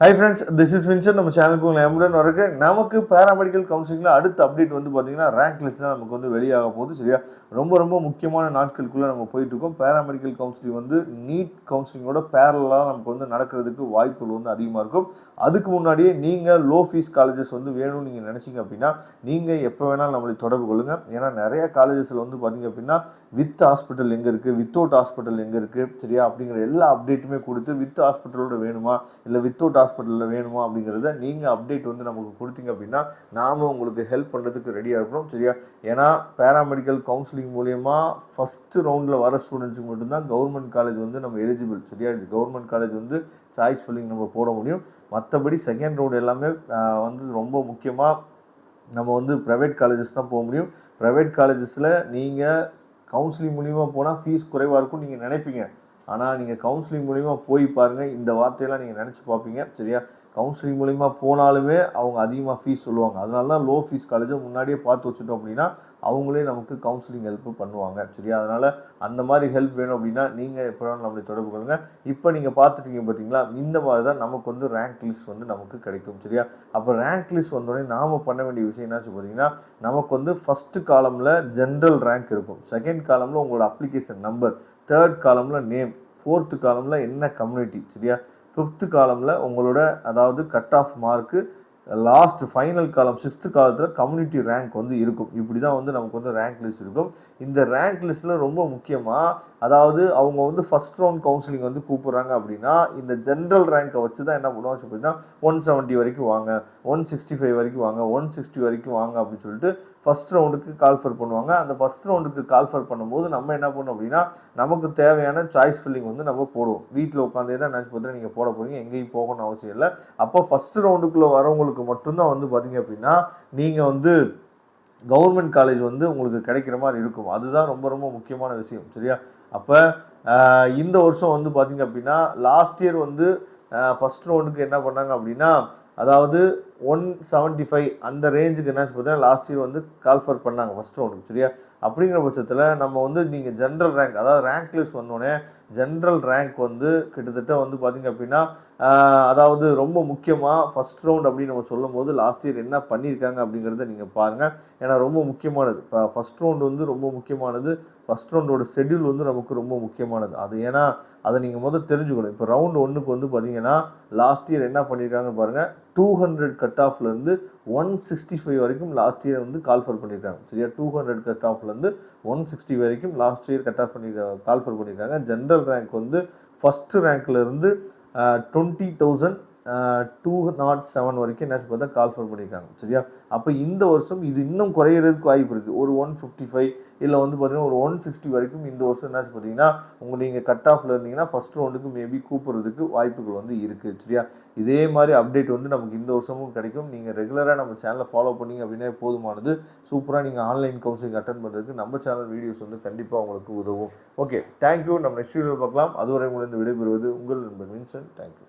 High friends, this is Vinson. நம்ம சேனலுக்கு உங்களை எம்புடன் வரக்கு நமக்கு பேராமெடிக்கல் கவுன்சிலிங்கில் அடுத்த அப்டேட் வந்து பார்த்தீங்கன்னா ரேங்க் லிஸ்ட் தான் நமக்கு வந்து வெளியாக போகுது. சரியா, ரொம்ப ரொம்ப முக்கியமான நாட்களுக்குள்ளே நம்ம போயிட்டுருக்கோம். பேராமெடிக்கல் கவுன்சிலிங் வந்து நீட் கவுன்சிலிங்கோட பேரலாக நமக்கு வந்து நடக்கிறதுக்கு வாய்ப்புகள் வந்து அதிகமாக இருக்கும். அதுக்கு முன்னாடியே நீங்கள் லோ ஃபீஸ் காலேஜஸ் வந்து வேணும்னு நீங்கள் நினச்சிங்க அப்படின்னா நீங்கள் எப்போ வேணாலும் நம்மளை தொடர்பு கொள்ளுங்கள். ஏன்னா நிறைய காலேஜஸில் வந்து பார்த்தீங்க அப்படின்னா வித் ஹாஸ்பிட்டல் எங்கே இருக்குது, வித்தவுட் ஹாஸ்பிட்டல் எங்கே இருக்குது, சரியா, அப்படிங்கிற எல்லா அப்டேட்டுமே கொடுத்து வித் ஹாஸ்பிட்டலோட வேணுமா இல்லை வித்தவுட் ஹாஸ்பிட்டலில் வேணுமா அப்படிங்கிறத நீங்கள் அப்டேட் வந்து நமக்கு கொடுத்தீங்க அப்படின்னா நாம் உங்களுக்கு ஹெல்ப் பண்ணுறதுக்கு ரெடியாக இருக்கிறோம். சரியா, ஏன்னா பேராமெடிக்கல் கவுன்சிலிங் மூலயமா ஃபஸ்ட்டு ரவுண்டில் வர ஸ்டூடெண்ட்ஸுக்கு மட்டும்தான் கவர்மெண்ட் காலேஜ் வந்து நம்ம எலிஜிபிள். சரியா, இது கவர்மெண்ட் காலேஜ் வந்து சாய்ஸ் ஃபில்லிங் நம்ம போட முடியும். மற்றபடி செகண்ட் ரவுண்ட் எல்லாமே வந்து ரொம்ப முக்கியமாக நம்ம வந்து ப்ரைவேட் காலேஜஸ் தான் போக முடியும். ப்ரைவேட் காலேஜஸில் நீங்கள் கவுன்சிலிங் மூலிமா போனால் ஃபீஸ் குறைவாக இருக்கும்னு நீங்கள் நினைப்பீங்க. ஆனால் நீங்கள் கவுன்சிலிங் மூலிமா போய் பாருங்கள், இந்த வார்த்தையெல்லாம் நீங்கள் நினச்சி பார்ப்பீங்க. சரியா, கவுன்சிலிங் மூலிமா போனாலுமே அவங்க அதிகமாக ஃபீஸ் சொல்லுவாங்க. அதனால தான் லோ ஃபீஸ் காலேஜை முன்னாடியே பார்த்து வச்சுட்டோம் அப்படின்னா அவங்களே நமக்கு கவுன்சிலிங் ஹெல்ப் பண்ணுவாங்க. சரியா, அதனால் அந்த மாதிரி ஹெல்ப் வேணும் அப்படின்னா நீங்கள் எப்போ நம்மளை தொடர்பு கொள்ளுங்கள். இப்போ நீங்கள் பார்த்துட்டீங்க பார்த்தீங்களா, இந்த மாதிரி தான் நமக்கு வந்து ரேங்க் லிஸ்ட் வந்து நமக்கு கிடைக்கும். சரியா, அப்போ ரேங்க் லிஸ்ட் வந்தோடனே நாம் பண்ண வேண்டிய விஷயம் என்னாச்சு பார்த்தீங்கன்னா, நமக்கு வந்து ஃபஸ்ட்டு காலமில் ஜென்ரல் ரேங்க் இருக்கும், செகண்ட் காலமில் உங்களோட அப்ளிகேஷன் நம்பர், தேர்ட் காலமில் நேம், ஃபோர்த்து காலமில் என்ன கம்யூனிட்டி, சரியா, ஃபிஃப்த்து காலமில் உங்களோட அதாவது cut off mark, last final column sixth காலத்தில் கம்யூனிட்டி ரேங்க் வந்து இருக்கும். இப்படி தான் வந்து நமக்கு வந்து ரேங்க் லிஸ்ட் இருக்கும். இந்த ரேங்க் லிஸ்ட்டில் ரொம்ப முக்கியமாக அதாவது அவங்க வந்து ஃபஸ்ட் ரவுண்ட் கவுன்சிலிங் வந்து கூப்பிட்றாங்க அப்படின்னா இந்த ஜென்ரல் ரேங்கை வச்சு தான் என்ன பண்ணுவாங்க அப்படின்னா 170 வரைக்கும் வாங்க, 165 வரைக்கும் வாங்க, 160 வரைக்கும் வாங்க அப்படின்னு சொல்லிட்டு ஃபஸ்ட் ரவுண்டுக்கு கால்ஃபர் பண்ணுவாங்க. அந்த ஃபஸ்ட் ரவுண்டுக்கு கால்ஃபர் பண்ணும்போது நம்ம என்ன பண்ணோம் அப்படின்னா நமக்கு தேவையான சாய்ஸ் ஃபில்லிங் வந்து நம்ம போடுவோம். வீட்டில் உட்காந்தே தான் நினச்சி பார்த்தா நீங்கள் போட போகிறீங்க, எங்கேயும் போகணும்னு அவசியம் இல்லை. அப்போ ஃபஸ்ட்டு ரவுண்டுக்குள்ளே வரவங்களுக்கு மட்டும்தான் வந்து பார்த்தீங்க அப்படின்னா நீங்கள் வந்து கவர்மெண்ட் காலேஜ் வந்து உங்களுக்கு கிடைக்கிற மாதிரி இருக்கும். அதுதான் ரொம்ப ரொம்ப முக்கியமான விஷயம். சரியா, அப்போ இந்த வருஷம் வந்து பார்த்தீங்க அப்படின்னா லாஸ்ட் இயர் வந்து ஃபஸ்ட் ரவுண்டுக்கு என்ன பண்ணாங்க அப்படின்னா அதாவது 175 அந்த ரேஞ்சுக்கு என்ன பார்த்தீங்கன்னா லாஸ்ட் இயர் வந்து கால்ஃபர் பண்ணாங்க ஃபஸ்ட் ரவுண்டுக்கு. சரியா, அப்படிங்கிற பட்சத்தில் நம்ம வந்து நீங்கள் ஜென்ரல் ரேங்க் அதாவது ரேங்க் லிஸ்ட் வந்தோடனே ஜென்ரல் ரேங்க் வந்து கிட்டத்தட்ட வந்து பார்த்திங்க அப்படின்னா அதாவது ரொம்ப முக்கியமாக ஃபஸ்ட் ரவுண்ட் அப்படின்னு நம்ம சொல்லும் போது லாஸ்ட் இயர் என்ன பண்ணியிருக்காங்க அப்படிங்கிறத நீங்கள் பாருங்கள். ஏன்னா ரொம்ப முக்கியமானது. இப்போ ஃபஸ்ட் ரவுண்டு வந்து ரொம்ப முக்கியமானது. ஃபஸ்ட் ரவுண்டோட ஷெட்யூல் வந்து நமக்கு ரொம்ப முக்கியமானது. அது ஏன்னா அதை நீங்கள் முதல் தெரிஞ்சுக்கணும். இப்போ ரவுண்டு ஒன்றுக்கு வந்து பார்த்தீங்கன்னா லாஸ்ட் இயர் என்ன பண்ணியிருக்காங்கன்னு பாருங்கள், 200 கட் ஆஃப்லேருந்து 165 வரைக்கும் லாஸ்ட் இயர் வந்து கால்ஃபர் பண்ணியிருக்காங்க. சரியா, 200 கட் ஆஃப்லேருந்து 160 வரைக்கும் last year cut off call for பண்ணியிருக்காங்க. ஜென்ரல் ரேங்க் வந்து ஃபஸ்ட்டு ரேங்க்லேருந்து 20,207 வரைக்கும் என்ன பார்த்தா கால்ஃபர் பண்ணியிருக்காங்க. சரியா, அப்போ இந்த வருஷம் இது இன்னும் குறையிறதுக்கு வாய்ப்பு இருக்குது. ஒரு 155 இல்லை வந்து பார்த்தீங்கன்னா ஒரு 160 வரைக்கும் இந்த வருஷம் என்னாச்சு பார்த்தீங்கன்னா நீங்கள் கட் ஆஃபில் இருந்தீங்கன்னா ஃபஸ்ட் ரவுண்டுக்கு மேபி கூப்பிட்றதுக்கு வாய்ப்புகள் வந்து இருக்குது. சரியா, இதே மாதிரி அப்டேட் வந்து நமக்கு இந்த வருஷமும் கிடைக்கும். நீங்கள் ரெகுலராக நம்ம சேனலை ஃபாலோ பண்ணிங்க அப்படின்னா போதுமானது. சூப்பராக நீங்கள் ஆன்லைன் கவுன்சிலிங் அட்டன் பண்ணுறதுக்கு நம்ம சேனல் வீடியோஸ் வந்து கண்டிப்பாக உங்களுக்கு உதவும். Okay, thank you. நம்ம நெக்ஸ்ட் வீடியோவில் பார்க்கலாம். அதுவரை உங்களிருந்து விடைபெறுவது உங்கள் நண்பர் வின்சென்ட். தேங்க்யூ.